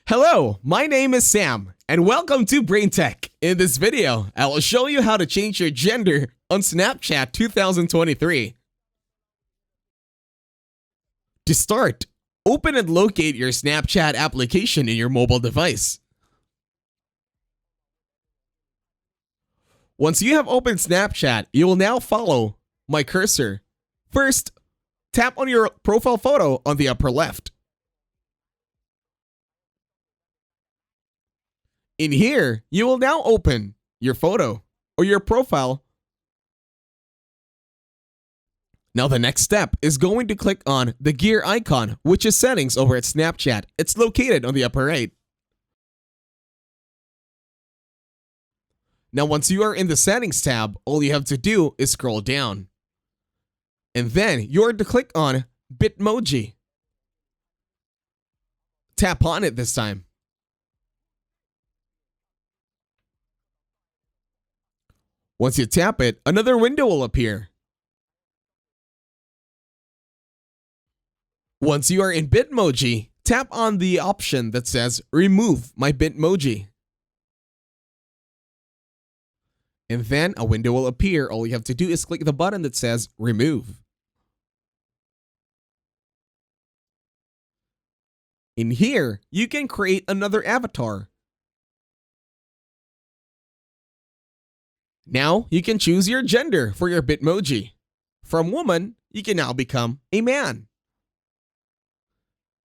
Hello, my name is Sam, and welcome to Brain Tech. In this video, I will show you how to change your gender on Snapchat 2023. To start, open and locate your Snapchat application in your mobile device. Once you have opened Snapchat, you will now follow my cursor. First, tap on your profile photo on the upper left. In here, you will now open your photo or your profile. Now the next step is going to click on the gear icon, which is settings over at Snapchat. It's located on the upper right. Now once you are in the settings tab, all you have to do is scroll down. And then you're to click on Bitmoji. Tap on it this time. Once you tap it, another window will appear. Once you are in Bitmoji, tap on the option that says Remove my Bitmoji. And then a window will appear. All you have to do is click the button that says Remove. In here, you can create another avatar. Now, you can choose your gender for your Bitmoji. From woman, you can now become a man.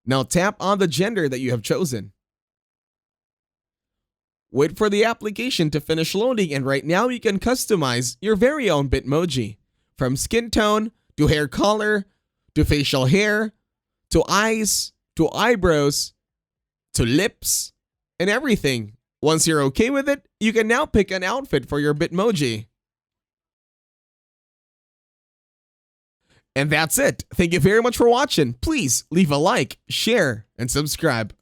Now tap on the gender that you have chosen. Wait for the application to finish loading, and right now you can customize your very own Bitmoji. From skin tone, to hair color, to facial hair, to eyes, to eyebrows, to lips, and everything. Once you're okay with it, you can now pick an outfit for your Bitmoji. And that's it. Thank you very much for watching. Please leave a like, share, and subscribe.